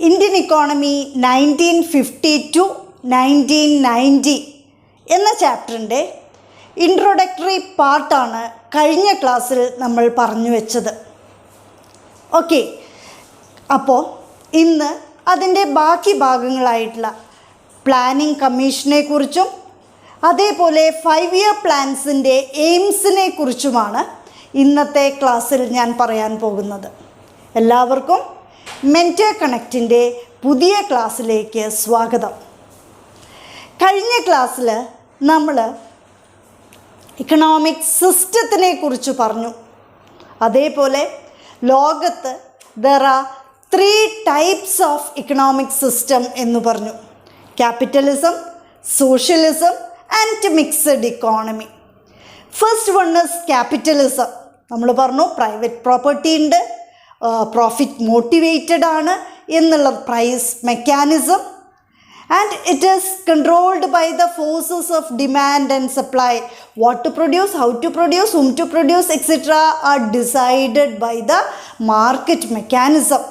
Indian economy 1950 to 1990 എന്ന ചാപ്റ്ററിൻ്റെ introductory പാർട്ടാണ് കഴിഞ്ഞ ക്ലാസ്സിൽ നമ്മൾ പറഞ്ഞു വെച്ചത്. ഓക്കെ, അപ്പോൾ ഇന്ന് അതിൻ്റെ ബാക്കി ഭാഗങ്ങളായിട്ടുള്ള പ്ലാനിംഗ് കമ്മീഷനെ കുറിച്ചും അതേപോലെ 5-year പ്ലാൻസിൻ്റെ എയിംസിനെ കുറിച്ചുമാണ് ഇന്നത്തെ ക്ലാസ്സിൽ ഞാൻ പറയാൻ പോകുന്നത്. എല്ലാവർക്കും മെൻറ്റർ കണക്റ്റിൻ്റെ പുതിയ ക്ലാസ്സിലേക്ക് സ്വാഗതം. കഴിഞ്ഞ ക്ലാസ്സിൽ നമ്മൾ ഇക്കണോമിക് സിസ്റ്റത്തിനെ കുറിച്ച് പറഞ്ഞു. അതേപോലെ ലോകത്ത് there are 3 types of economic system എന്ന് പറഞ്ഞു. Capitalism, socialism and mixed economy. First one is capitalism. നമ്മൾ പറഞ്ഞു പ്രൈവറ്റ് പ്രോപ്പർട്ടി ഉണ്ട്, പ്രോഫിറ്റ് മോട്ടിവേറ്റഡ് ആണ് എന്നുള്ള price mechanism, and it is controlled by the forces of demand and supply. What to produce, how to produce, whom to produce, etc. are decided by the market mechanism.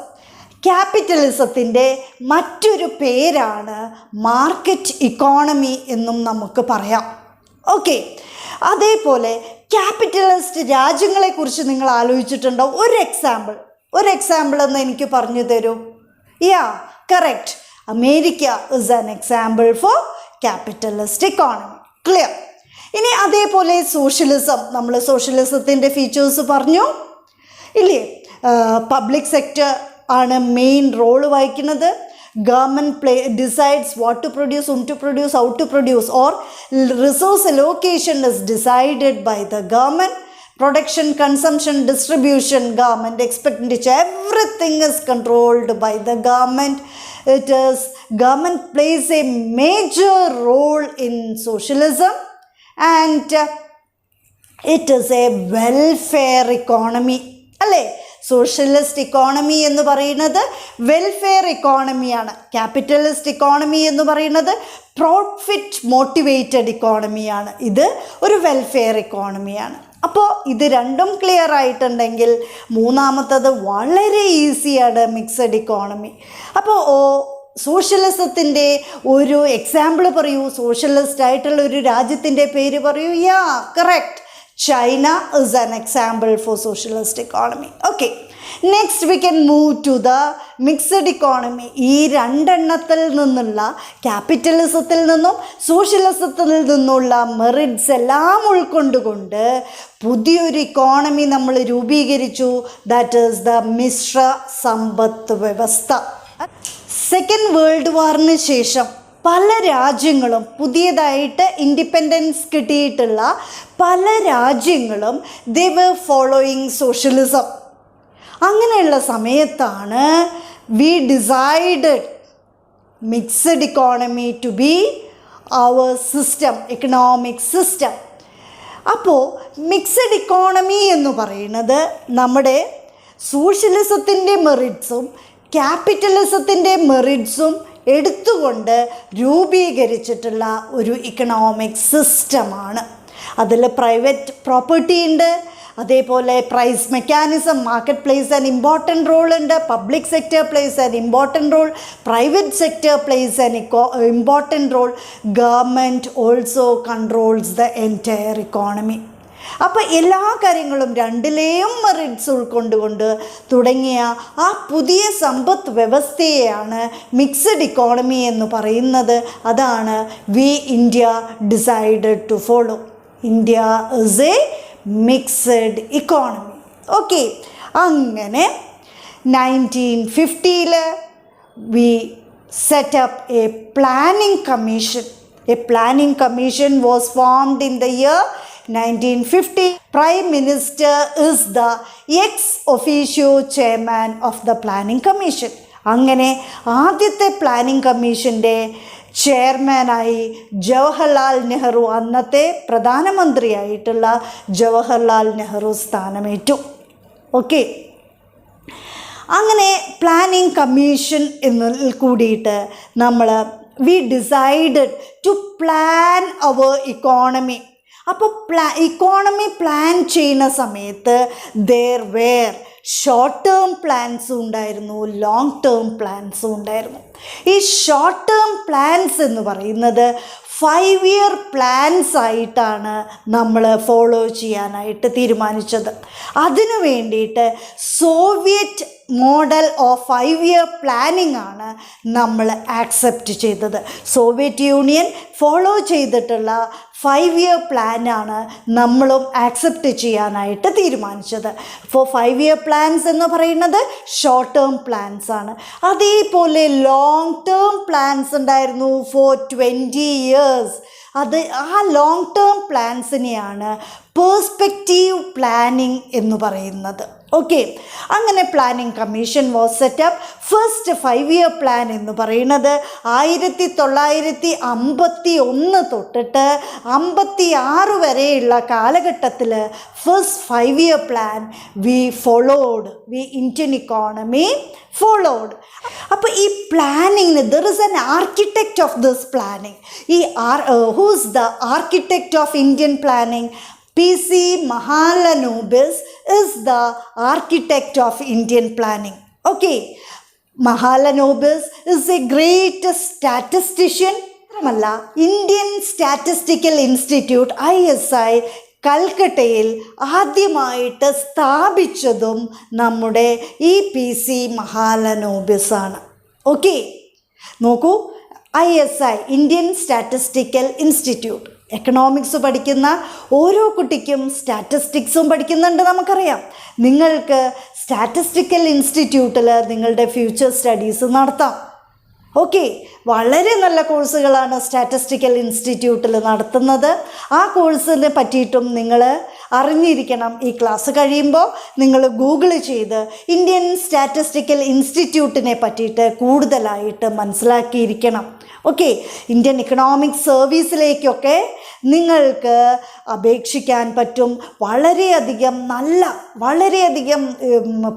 ക്യാപിറ്റലിസത്തിൻ്റെ മറ്റൊരു പേരാണ് market economy എന്നും നമുക്ക് പറയാം. Okay, അതേപോലെ capitalist രാജ്യങ്ങളെക്കുറിച്ച് നിങ്ങൾ ആലോചിച്ചിട്ടുണ്ടോ? ഒരു example എന്ന് എനിക്ക് പറഞ്ഞു തരൂ. Correct, America is an example for capitalist economy. Clear? ഇനി അതേപോലെ സോഷ്യലിസം, നമ്മൾ സോഷ്യലിസത്തിൻ്റെ ഫീച്ചേഴ്സ് പറഞ്ഞു ഇല്ലേ? പബ്ലിക് സെക്ടർ ആണ് മെയിൻ റോള് വഹിക്കുന്നത്. Government decides what to produce, whom to produce, how to produce, or resource allocation is decided by the government. Production, consumption, distribution, government expenditure, everything is controlled by the government. Government plays a major role in socialism, and it is a welfare economy. അല്ലേ? Socialist economy എന്ന് പറയുന്നത് welfare ഇക്കോണമിയാണ്. Capitalist economy എന്ന് പറയുന്നത് profit motivated ഇക്കോണമിയാണ്. ഇത് ഒരു welfare ഇക്കോണമിയാണ്. അപ്പോൾ ഇത് രണ്ടും ക്ലിയർ ആയിട്ടുണ്ടെങ്കിൽ മൂന്നാമത്തത് വളരെ ഈസിയാണ്, മിക്സഡ് ഇക്കോണമി. അപ്പോൾ സോഷ്യലിസത്തിൻ്റെ ഒരു എക്സാമ്പിൾ പറയൂ. സോഷ്യലിസ്റ്റ് ആയിട്ടുള്ള ഒരു രാജ്യത്തിൻ്റെ പേര് പറയൂ. Correct, China is an example for socialist economy. Okay, next we can move to the mixed economy. ഈ രണ്ടെണ്ണത്തിൽ നിന്നുള്ള, ക്യാപിറ്റലിസത്തിൽ നിന്നും സോഷ്യലിസത്തിൽ നിന്നുള്ള മെറിറ്റ്സ് എല്ലാം ഉൾക്കൊണ്ടുകൊണ്ട് പുതിയൊരു ഇക്കോണമി നമ്മൾ രൂപീകരിച്ചു. ദാറ്റ് ഈസ് ദ മിശ്ര സമ്പത്ത് വ്യവസ്ഥ. സെക്കൻഡ് വേൾഡ് വാറിന് ശേഷം പല രാജ്യങ്ങളും, പുതിയതായിട്ട് ഇൻഡിപെൻഡൻസ് കിട്ടിയിട്ടുള്ള പല രാജ്യങ്ങളും ദേ വർ ഫോളോയിങ് സോഷ്യലിസം. അങ്ങനെയുള്ള സമയത്താണ് we decided mixed economy to be our system, economic system. അപ്പോൾ മിക്സഡ് ഇക്കോണമി എന്ന് പറയുന്നത് നമ്മുടെ സോഷ്യലിസത്തിൻ്റെ മെറിറ്റ്സും ക്യാപിറ്റലിസത്തിൻ്റെ മെറിറ്റ്സും എടുത്തുകൊണ്ട് രൂപീകരിച്ചിട്ടുള്ള ഒരു ഇക്കണോമിക് സിസ്റ്റമാണ്. അതിൽ പ്രൈവറ്റ് പ്രോപ്പർട്ടി ഉണ്ട്, അതേപോലെ price mechanism, market plays an important role ഉണ്ട്, public sector plays an important role, private sector plays an important role, government also controls the entire economy. അപ്പോൾ എല്ലാ കാര്യങ്ങളും രണ്ടിലെയും മെറിറ്റ്സ് ഉൾക്കൊണ്ടുകൊണ്ട് തുടങ്ങിയ ആ പുതിയ സമ്പദ് വ്യവസ്ഥയെയാണ് മിക്സഡ് ഇക്കോണമി എന്ന് പറയുന്നത്. അതാണ് India decided to follow. India is a mixed economy. Okay, അങ്ങനെ 1950 we set up a planning commission. A planning commission was formed in the year 1950. Prime Minister is the ex-officio chairman of the Planning Commission. അങ്ങനെ ആദ്യത്തെ planning കമ്മീഷൻ്റെ ചെയർമാനായി ജവഹർലാൽ നെഹ്റു, അന്നത്തെ പ്രധാനമന്ത്രിയായിട്ടുള്ള ജവഹർലാൽ നെഹ്റു സ്ഥാനമേറ്റു. Okay, അങ്ങനെ planning commission എന്നതിൽ കൂടിയിട്ട് നമ്മൾ we decided to plan our economy. അപ്പോൾ ഇക്കോണമി പ്ലാൻ ചെയ്യുന്ന സമയത്ത് there were ഷോർട്ട് ടേം പ്ലാൻസും ഉണ്ടായിരുന്നു, ലോങ് ടേം പ്ലാൻസും ഉണ്ടായിരുന്നു. ഈ ഷോർട്ട് ടേം പ്ലാൻസ് എന്ന് പറയുന്നത് 5 ഇയർ പ്ലാൻസ് ആയിട്ടാണ് നമ്മൾ ഫോളോ ചെയ്യാനായിട്ട് തീരുമാനിച്ചത്. അതിനു വേണ്ടിയിട്ട് Soviet model of 5 year planning ആണ് നമ്മൾ ആക്സെപ്റ്റ് ചെയ്തത്. സോവിയറ്റ് യൂണിയൻ ഫോളോ ചെയ്തിട്ടുള്ള 5 ഇയർ പ്ലാനാണ് നമ്മളും ആക്സെപ്റ്റ് ചെയ്യാനായിട്ട് തീരുമാനിച്ചത്. അപ്പോൾ 5 ഇയർ പ്ലാൻസ് എന്ന് പറയുന്നത് ഷോർട്ട് ടേം പ്ലാൻസ് ആണ്. അതേപോലെ ലോങ് ടേം പ്ലാൻസ് ഉണ്ടായിരുന്നു ഫോർ 20 ഇയേഴ്സ്. ആ ലോങ് ടേം പ്ലാൻസിനെയാണ് പേഴ്സ്പെക്റ്റീവ് പ്ലാനിങ് എന്ന് പറയുന്നത്. ഓക്കെ, അങ്ങനെ planning commission was set up. First 5 year plan എന്ന് പറയുന്നത് 1951 തൊട്ടിട്ട് 56 വരെയുള്ള കാലഘട്ടത്തിൽ first 5 year plan Indian economy followed. അപ്പോൾ ഈ പ്ലാനിങ്ങിന് there is an architect of this planning. Who's the architect of Indian planning? P.C. Mahalanobis is the architect of Indian planning. Okay, Mahalanobis is a great statistician. മാത്രമല്ല, Indian statistical institute ISI കൽക്കട്ടയിൽ ആദ്യമായിട്ട് സ്ഥാപിച്ചതും നമ്മുടെ ഈ P.C. Mahalanobis ആണ്. Okay, നോക്കൂ, ISI Indian statistical institute. Economics പഠിക്കുന്ന ഓരോ കുട്ടിക്കും സ്റ്റാറ്റിസ്റ്റിക്സും പഠിക്കുന്നുണ്ട്, നമുക്കറിയാം. നിങ്ങൾക്ക് സ്റ്റാറ്റിസ്റ്റിക്കൽ ഇൻസ്റ്റിറ്റ്യൂട്ടിൽ നിങ്ങളുടെ ഫ്യൂച്ചർ സ്റ്റഡീസ് നടത്താം. ഓക്കെ, വളരെ നല്ല കോഴ്സുകളാണ് സ്റ്റാറ്റിസ്റ്റിക്കൽ ഇൻസ്റ്റിറ്റ്യൂട്ടിൽ നടത്തുന്നത്. ആ കോഴ്സിനെ പറ്റിയിട്ടും നിങ്ങൾ അറിഞ്ഞിരിക്കണം. ഈ ക്ലാസ് കഴിയുമ്പോൾ നിങ്ങൾ ഗൂഗിൾ ചെയ്ത് ഇന്ത്യൻ സ്റ്റാറ്റിസ്റ്റിക്കൽ ഇൻസ്റ്റിറ്റ്യൂട്ടിനെ പറ്റിയിട്ട് കൂടുതലായിട്ട് മനസ്സിലാക്കിയിരിക്കണം. ഓക്കെ, ഇന്ത്യൻ ഇക്കണോമിക് സർവീസിലേക്കൊക്കെ നിങ്ങൾക്ക് അപേക്ഷിക്കാൻ പറ്റും. വളരെയധികം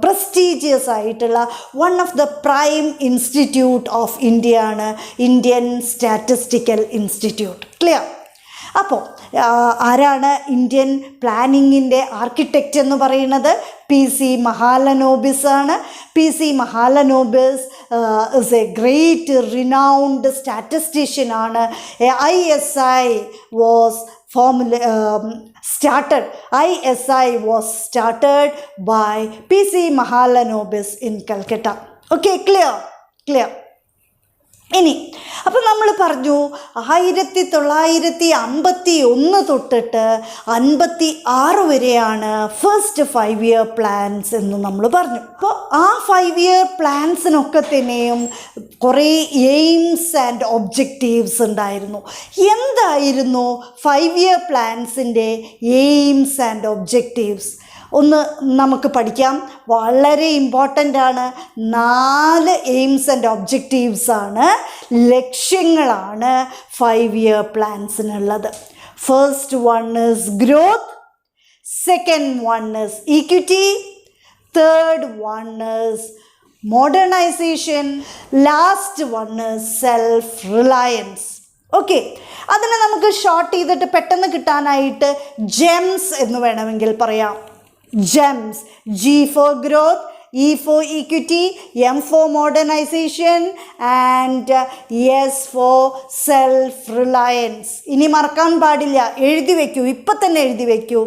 പ്രസ്റ്റീജിയസ് ആയിട്ടുള്ള one of the prime institute of India ആണ് ഇന്ത്യൻ സ്റ്റാറ്റിസ്റ്റിക്കൽ ഇൻസ്റ്റിറ്റ്യൂട്ട്. ക്ലിയർ? അപ്പോൾ ആരാണ് ഇന്ത്യൻ പ്ലാനിങ്ങിൻ്റെ ആർക്കിടെക്റ്റ് എന്ന് പറയുന്നത്? P.C. Mahalanobis ആണ്. P.C. Mahalanobis is a great renowned statistician ആണ്. ISI was started by P.C. Mahalanobis in Calcutta. Okay, clear? ഇനി അപ്പം നമ്മൾ പറഞ്ഞു 1951 തൊട്ടിട്ട് 56 വരെയാണ് ഫസ്റ്റ് 5 ഇയർ പ്ലാൻസ് എന്ന് നമ്മൾ പറഞ്ഞു. അപ്പോൾ ആ 5 ഇയർ പ്ലാൻസിനൊക്കെ തന്നെയും കുറേ എയിംസ് ആൻഡ് ഒബ്ജക്റ്റീവ്സ് ഉണ്ടായിരുന്നു. എന്തായിരുന്നു 5 ഇയർ പ്ലാൻസിൻ്റെ എയിംസ് ആൻഡ് ഒബ്ജക്റ്റീവ്സ്? ഒന്ന് നമുക്ക് പഠിക്കാം. വളരെ ഇമ്പോർട്ടൻ്റ് ആണ്. 4 എയിംസ് ആൻഡ് ഒബ്ജക്റ്റീവ്സ് ആണ്, ലക്ഷ്യങ്ങളാണ് 5 ഇയർ പ്ലാൻസിനുള്ളത്. First one is growth, second one is equity, third one is modernisation, last one is self reliance. Okay, അതിനെ നമുക്ക് ഷോർട്ട് ചെയ്തിട്ട് പെട്ടെന്ന് കിട്ടാനായിട്ട് ജെംസ് എന്ന് വേണമെങ്കിൽ പറയാം. GEMS, G for growth, E for equity, M for modernization and S for self-reliance. ഇനി മറക്കാൻ പാടില്ല, എഴുതി വയ്ക്കൂ, ഇപ്പം തന്നെ എഴുതി വയ്ക്കൂ.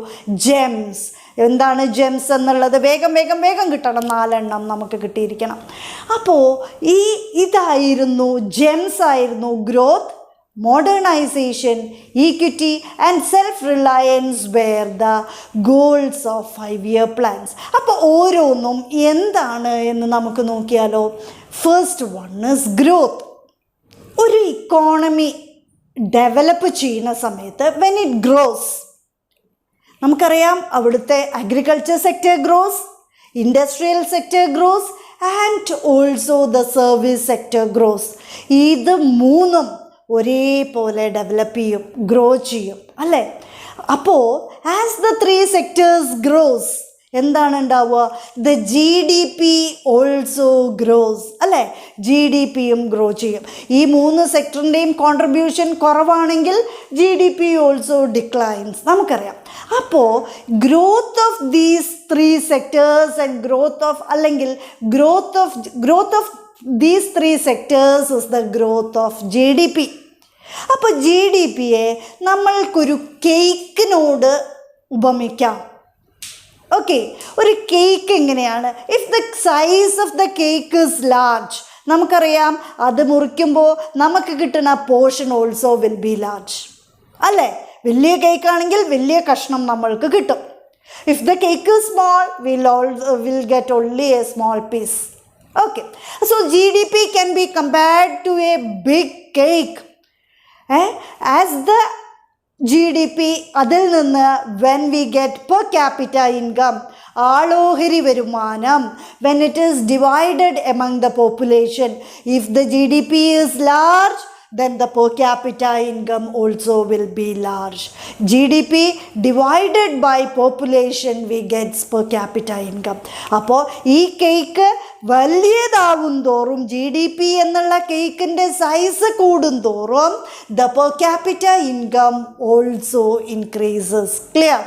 ജെംസ് എന്താണ് ജെംസ് എന്നുള്ളത് വേഗം കിട്ടണം. 4 എണ്ണം നമുക്ക് കിട്ടിയിരിക്കണം. അപ്പോൾ ഇതായിരുന്നു ജെംസ് ആയിരുന്നു. Growth, modernization, equity and self-reliance were the goals of 5 year plans. അപ്പോൾ ഓരോന്നും എന്താണ് എന്ന് നമുക്ക് നോക്കിയാലോ. First one is growth. ഒരു ഇക്കോണമി ഡെവലപ്പ് ചെയ്യുന്ന സമയത്ത് when it grows, നമുക്കറിയാം അവിടുത്തെ agriculture sector gross, industrial sector gross and also the service sector gross. ഇത് മൂന്നും ഒരേപോലെ ഡെവലപ്പ് ചെയ്യും, ഗ്രോ ചെയ്യും, അല്ലേ? അപ്പോൾ ആസ് ദ 3 സെക്ടേഴ്സ് ഗ്രോസ് എന്താണ് ഉണ്ടാവുക? ദ GDP ഓൾസോ ഗ്രോസ്, അല്ലേ? GDPയും ഗ്രോ ചെയ്യും. ഈ 3 സെക്ടറിൻ്റെയും കോൺട്രിബ്യൂഷൻ കുറവാണെങ്കിൽ GDP ഓൾസോ ഡിക്ലൈൻസ്, നമുക്കറിയാം. അപ്പോൾ growth of these 3 sectors and growth of these 3 sectors is the growth of GDP. അപ്പോൾ GDPയെ നമ്മൾക്കൊരു കേക്കിനോട് ഉപമിക്കാം. ഓക്കെ, ഒരു കേക്ക് എങ്ങനെയാണ്? If the size of the cake is large, നമുക്കറിയാം അത് മുറിക്കുമ്പോൾ നമുക്ക് കിട്ടുന്ന portion also will be large, അല്ലേ? വലിയ കേക്കാണെങ്കിൽ വലിയ കഷ്ണം നമ്മൾക്ക് കിട്ടും. If the cake is small will get only A small piece. Okay, so GDP can be compared to a big cake. As the GDP, അതിൽ നിന്ന് when we get per capita income, ആളോഹരി വരുമാനം, when it is divided among the population, if the GDP is large, then the per capita income also will be large. GDP divided by population, we get per capita income. അപ്പോൾ ഈ cake വലിയതാവും തോറും, GDP എന്നുള്ള കേക്കിൻ്റെ size കൂടും തോറും, the per capita income also increases. Clear?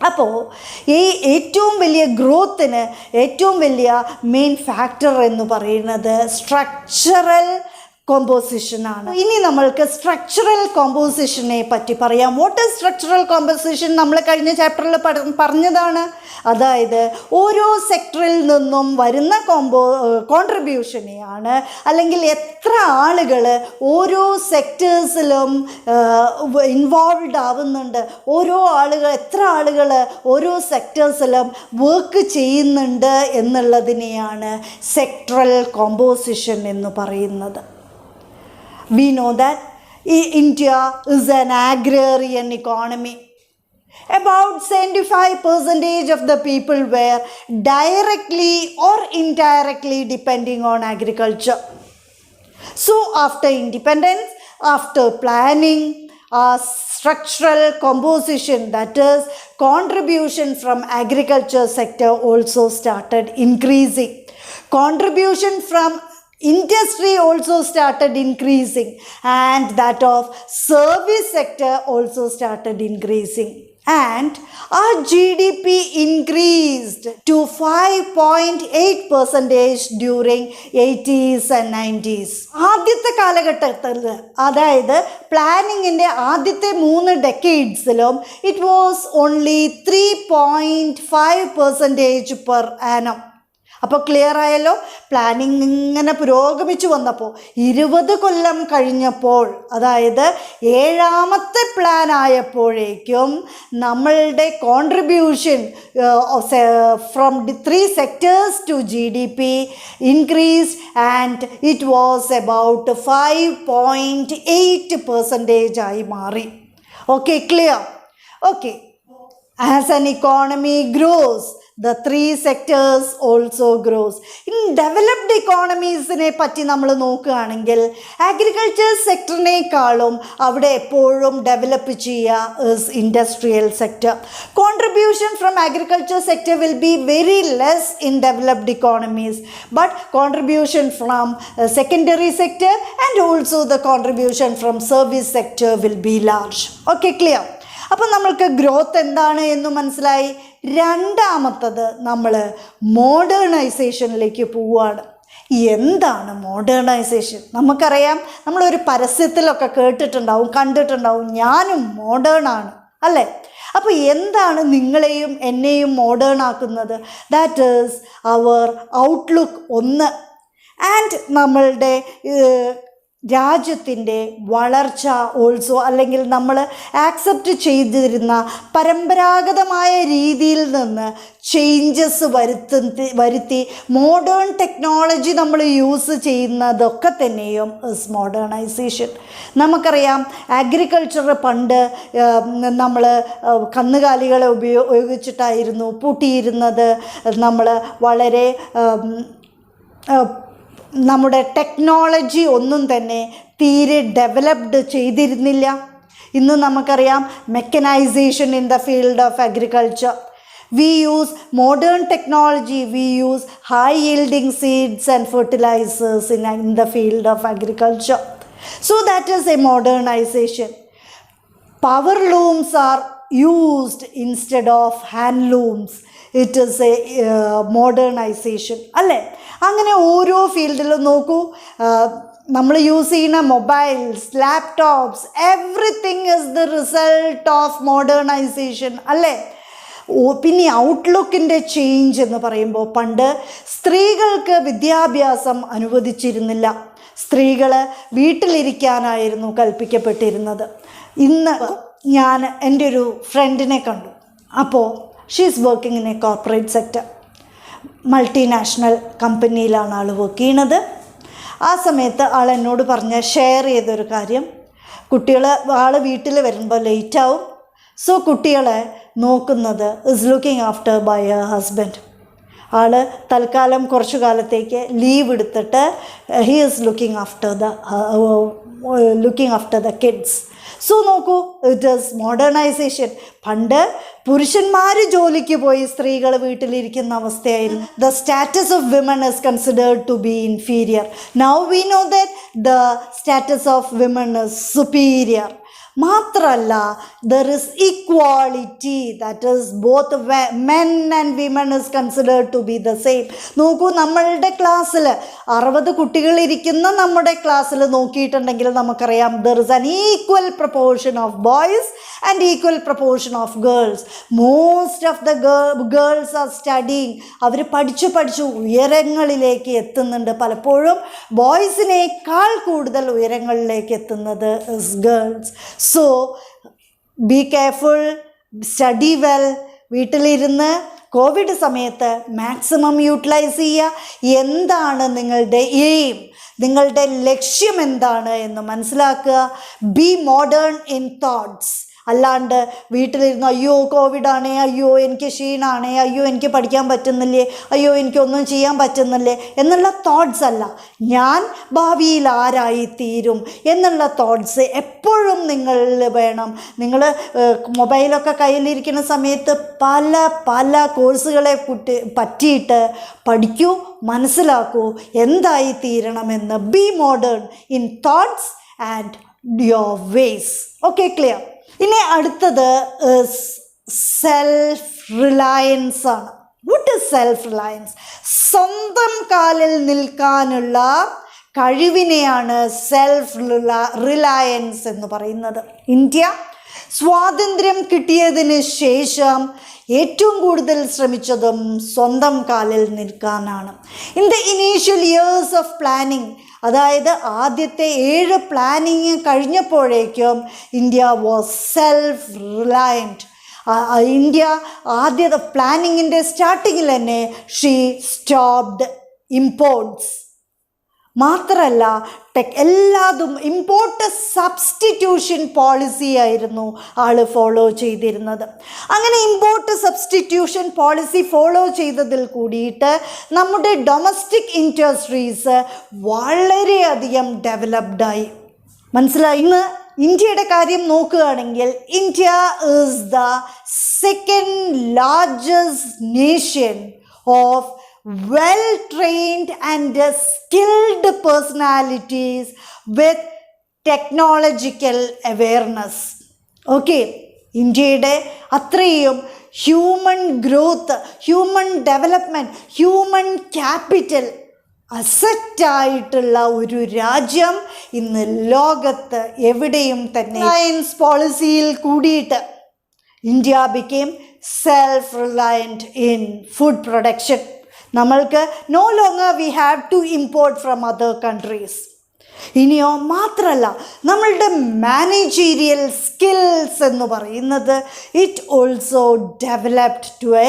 അപ്പോൾ ഈ ഏറ്റവും വലിയ ഗ്രോത്തിന് ഏറ്റവും വലിയ മെയിൻ ഫാക്ടർ എന്ന് പറയുന്നത് സ്ട്രക്ചറൽ കോമ്പോസിഷനാണ്. ഇനി നമ്മൾക്ക് സ്ട്രക്ചറൽ കോമ്പോസിഷനെ പറ്റി പറയാം. What is structural composition? നമ്മൾ കഴിഞ്ഞ ചാപ്റ്ററിൽ പറഞ്ഞതാണ്. അതായത് ഓരോ സെക്ടറിൽ നിന്നും വരുന്ന കോൺട്രിബ്യൂഷനെയാണ്, അല്ലെങ്കിൽ എത്ര ആളുകൾ ഓരോ സെക്ടേഴ്സിലും ഇൻവോൾവ്ഡ് ആവുന്നുണ്ട്, എത്ര ആളുകൾ ഓരോ സെക്ടേഴ്സിലും വർക്ക് ചെയ്യുന്നുണ്ട് എന്നുള്ളതിനെയാണ് സെക്ടറൽ കോമ്പോസിഷൻ എന്ന് പറയുന്നത്. We know that India is an agrarian economy. About 75% of the people were directly or indirectly depending on agriculture. So after independence, after planning, structural composition, that is contribution from agriculture sector, also started increasing. Contribution from industry also started increasing, and that of service sector also started increasing, and our GDP increased to 5.8% during 80s and 90s. ആദ്യത്തെ കാലഘട്ടത്തിൽ, അതായത് പ്ലാനിങ്ങിൻ്റെ ആദ്യത്തെ 3 ഡെക്കേഡ്സിലും it was only 3.5% per annum. അപ്പോൾ clear ആയല്ലോ? പ്ലാനിങ് ഇങ്ങനെ പുരോഗമിച്ചു വന്നപ്പോൾ 20 കൊല്ലം കഴിഞ്ഞപ്പോൾ, അതായത് 7ാമത്തെ പ്ലാൻ ആയപ്പോഴേക്കും നമ്മളുടെ contribution from 3 sectors to GDP increased, and it was about 5.8% ആയി മാറി. Okay, clear? Okay, as an economy grows, the 3 sectors also grows. In developed economiesനെ പറ്റി നമ്മൾ നോക്കുകയാണെങ്കിൽ അഗ്രികൾച്ചർ സെക്ടറിനേക്കാളും അവിടെ എപ്പോഴും ഡെവലപ്പ് ചെയ്യുക is industrial sector. Contribution from agriculture sector will be very less in developed economies, but contribution from secondary sector and also the contribution from service sector will be large. Okay, clear? അപ്പോൾ നമ്മൾക്ക് growth എന്താണ് എന്ന് മനസ്സിലായി. രണ്ടാമത്തത് നമ്മൾ മോഡേണൈസേഷനിലേക്ക് പോവുകയാണ്. എന്താണ് modernisation? നമുക്കറിയാം, നമ്മളൊരു പരസ്യത്തിലൊക്കെ കേട്ടിട്ടുണ്ടാവും, കണ്ടിട്ടുണ്ടാവും, ഞാനും മോഡേണാണ്, അല്ലേ? അപ്പോൾ എന്താണ് നിങ്ങളെയും എന്നെയും മോഡേൺ ആക്കുന്നത്? ദാറ്റ് ഈസ് അവർ ഔട്ട്ലുക്ക് ഒന്ന്, ആൻഡ് നമ്മളുടെ രാജ്യത്തിൻ്റെ വളർച്ച ഓൾസോ, അല്ലെങ്കിൽ നമ്മൾ ആക്സെപ്റ്റ് ചെയ്തിരുന്ന പരമ്പരാഗതമായ രീതിയിൽ നിന്ന് ചേഞ്ചസ് വരുത്തി മോഡേൺ ടെക്നോളജി നമ്മൾ യൂസ് ചെയ്യുന്നതൊക്കെ തന്നെയും ഇസ് മോഡേണൈസേഷൻ. നമുക്കറിയാം, അഗ്രികൾച്ചർ പണ്ട് നമ്മൾ കന്നുകാലികളെ ഉപയോഗിച്ചിട്ടായിരുന്നു പൂട്ടിയിരുന്നത്. നമ്മൾ വളരെ നമ്മുടെ ടെക്നോളജി ഒന്നും തന്നെ തീരെ ഡെവലപ്ഡ് ചെയ്തിരുന്നില്ല. ഇന്ന് നമുക്കറിയാം mechanisation in the field of agriculture. We use modern technology, we use high yielding seeds and fertilizers in the field of agriculture. So that is a modernization. Power looms are used instead of handlooms. It is a modernization. അല്ലേ? അങ്ങനെ ഓരോ ഫീൽഡിലും നോക്കൂ, നമ്മൾ use ചെയ്യുന്ന mobiles, laptops, everything is the result of modernisation. അല്ലേ? പിന്നെ ഔട്ട്ലുക്കിൻ്റെ change എന്ന് പറയുമ്പോൾ, പണ്ട് സ്ത്രീകൾക്ക് വിദ്യാഭ്യാസം അനുവദിച്ചിരുന്നില്ല. സ്ത്രീകൾ വീട്ടിലിരിക്കാനായിരുന്നു കൽപ്പിക്കപ്പെട്ടിരുന്നത്. ഇന്ന് ഞാൻ എൻ്റെ ഒരു ഫ്രണ്ടിനെ കണ്ടു. അപ്പോൾ she is working in a corporate sector. Multinational കമ്പനിയിലാണ് ആൾ വർക്ക് ചെയ്യണത്. ആ സമയത്ത് ആൾ എന്നോട് ഷെയർ ചെയ്തൊരു കാര്യം, ആൾ വീട്ടിൽ വരുമ്പോൾ ലേറ്റാവും. സോ കുട്ടികളെ നോക്കുന്നത് is looking after by a husband. ആൾ തൽക്കാലം കുറച്ചു കാലത്തേക്ക് ലീവ് എടുത്തിട്ട് he is looking after the kids. So നോക്കൂ, ഇറ്റ് ഈസ് മോഡേണൈസേഷൻ. പണ്ട് പുരുഷന്മാർ ജോലിക്ക് പോയി സ്ത്രീകൾ വീട്ടിലിരിക്കുന്ന അവസ്ഥയായിരുന്നു. The status of women is considered to be inferior. Now we know that the status of women is superior. മാത്രമല്ല, there is equality, that is both men and women is considered to be the same. നോക്കൂ, നമ്മളുടെ ക്ലാസ്സിൽ 60 കുട്ടികളിരിക്കുന്ന നമ്മുടെ ക്ലാസ്സിൽ നോക്കിയിട്ടുണ്ടെങ്കിൽ നമുക്കറിയാം there is an equal proportion of boys and equal proportion of girls. Most of the girls are studying. അവർ പഠിച്ചു ഉയരങ്ങളിലേക്ക് എത്തുന്നുണ്ട്. പലപ്പോഴും ബോയ്സിനേക്കാൾ കൂടുതൽ ഉയരങ്ങളിലേക്ക് എത്തുന്നത് is girls. So be careful, study well. വീട്ടിലിരുന്ന് കോവിഡ് സമയത്ത് മാക്സിമം യൂട്ടിലൈസ് ചെയ്യുക. എന്താണ് നിങ്ങളുടെ എയിം, നിങ്ങളുടെ ലക്ഷ്യം എന്താണ് എന്ന് മനസ്സിലാക്കുക. Be modern in thoughts. അല്ലാണ്ട് വീട്ടിലിരുന്ന് അയ്യോ കോവിഡാണേ, അയ്യോ എനിക്ക് ക്ഷീണാണേ, അയ്യോ എനിക്ക് പഠിക്കാൻ പറ്റുന്നില്ലേ, അയ്യോ എനിക്കൊന്നും ചെയ്യാൻ പറ്റുന്നില്ലേ എന്നുള്ള തോട്ട്സ് അല്ല. ഞാൻ ഭാവിയിൽ ആരായിത്തീരും എന്നുള്ള തോട്ട്സ് എപ്പോഴും നിങ്ങളിൽ വേണം. നിങ്ങൾ മൊബൈലൊക്കെ കയ്യിലിരിക്കുന്ന സമയത്ത് പല കോഴ്സുകളെ പറ്റിയിട്ട് പഠിക്കൂ, മനസ്സിലാക്കൂ എന്തായിത്തീരണമെന്ന്. Be modern in thoughts and your ways. Okay, clear? ഇനി അടുത്തത് സെൽഫ് റിലയൻസ് ആണ്. What is self reliance? സ്വന്തം കാലിൽ നിൽക്കാനുള്ള കഴിവിനെയാണ് സെൽഫ് റിലയൻസ് എന്ന് പറയുന്നത്. ഇന്ത്യ സ്വാതന്ത്ര്യം കിട്ടിയതിന് ശേഷം ഏറ്റവും കൂടുതൽ ശ്രമിച്ചതും സ്വന്തം കാലിൽ നിൽക്കാനാണ്. In the initial years of planning, അതായത് ആദ്യത്തെ 7 പ്ലാനിങ് കഴിഞ്ഞപ്പോഴേക്കും India was self reliant. India ആദ്യത്തെ പ്ലാനിങ്ങിൻ്റെ സ്റ്റാർട്ടിങ്ങിൽ തന്നെ ഷീ സ്റ്റോപ്ഡ് ഇമ്പോർട്ട്സ്. മാത്രമല്ല എല്ലാതും ഇമ്പോർട്ട് സബ്സ്റ്റിറ്റ്യൂഷൻ പോളിസി ആയിരുന്നു ആൾ ഫോളോ ചെയ്തിരുന്നത്. അങ്ങനെ ഇമ്പോർട്ട് സബ്സ്റ്റിറ്റ്യൂഷൻ പോളിസി ഫോളോ ചെയ്തതിൽ കൂടിയിട്ട് നമ്മുടെ ഡൊമസ്റ്റിക് ഇൻഡസ്ട്രീസ് വളരെയധികം ഡെവലപ്ഡായി. മനസ്സിലായി? ഇന്ന് ഇന്ത്യയുടെ കാര്യം നോക്കുകയാണെങ്കിൽ India is the second largest nation of well-trained and skilled personalities with technological awareness. Okay, ഇന്ത്യയുടെ അത്രയും human growth, human development, human capital അസറ്റായിട്ടുള്ള ഒരു രാജ്യം ഇന്ന് ലോകത്ത് എവിടെയും തന്നെ. സയൻസ് പോളിസിയിൽ കൂടിയിട്ട് India became self reliant in food production. നമ്മൾക്ക് no longer we have to import from other countries. ഇനിയോ മാത്രമല്ല, നമ്മളുടെ മാനേജീരിയൽ സ്കിൽസ് എന്ന് പറയുന്നത് it also developed to a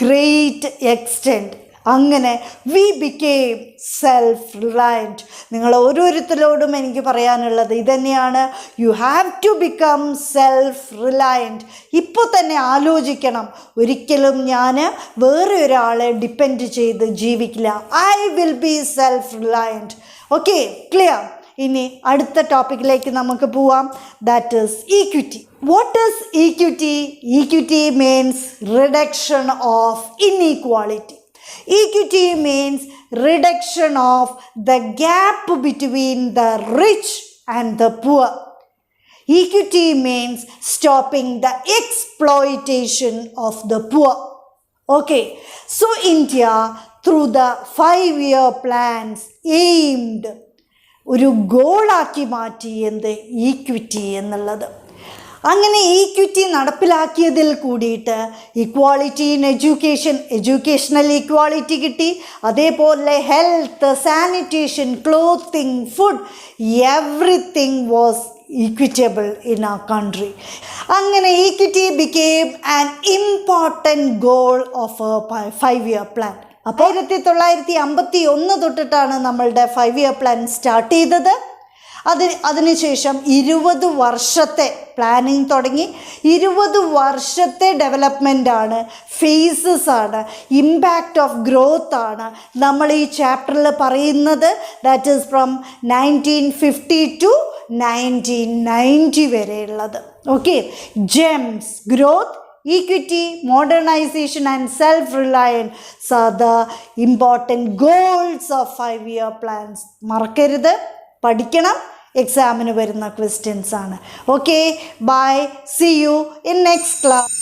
great extent. അങ്ങനെ വി ബിക്കെയിം സെൽഫ് റിലയൻറ്റ്. നിങ്ങൾ ഓരോരുത്തരോടും എനിക്ക് പറയാനുള്ളത് ഇതുതന്നെയാണ്. You have to become self reliant. ഇപ്പോൾ തന്നെ ആലോചിക്കണം, ഒരിക്കലും ഞാൻ വേറെ ഒരാളെ ഡിപ്പെൻഡ് ചെയ്ത് ജീവിക്കില്ല. I will be self reliant. Okay, clear? ഇനി അടുത്ത ടോപ്പിക്കിലേക്ക് നമുക്ക് പോവാം. That is equity. What is equity? Equity means reduction of inequality. Equity means reduction of the gap between the rich and the poor. Equity means stopping the exploitation of the poor. Okay, so India through the 5-year plans aimed ഒരു ഗോളാക്കി മാറ്റി എന്ത് equity എന്നുള്ളത്. അങ്ങനെ equity നടപ്പിലാക്കിയതിൽ കൂടിയിട്ട് equality in educational equality കിട്ടി. അതേപോലെ health, sanitation, clothing, food, everything was equitable in our country. അങ്ങനെ equity became an important goal of a 5-year plan. അപ്പോൾ 1951 തൊട്ടിട്ടാണ് നമ്മളുടെ 5-year plan സ്റ്റാർട്ട് ചെയ്തത്. അതിനുശേഷം 20 വർഷത്തെ പ്ലാനിങ് തുടങ്ങി. 20 വർഷത്തെ ഡെവലപ്മെൻ്റാണ്, ഫേസസ് ആണ്, ഇമ്പാക്റ്റ് ഓഫ് ഗ്രോത്ത് ആണ് നമ്മൾ ഈ ചാപ്റ്ററിൽ പറയുന്നത്. ദാറ്റ് ഈസ് ഫ്രം 1950 to 1990 വരെയുള്ളത്. ഓക്കെ, ജെംസ്, growth, equity, modernization and self-reliance are the important goals of 5-year plans. മറക്കരുത്, പഠിക്കണം, എക്സാമിന് വരുന്ന ക്വസ്റ്റ്യൻസ് ആണ്. Okay, bye, see you in next class.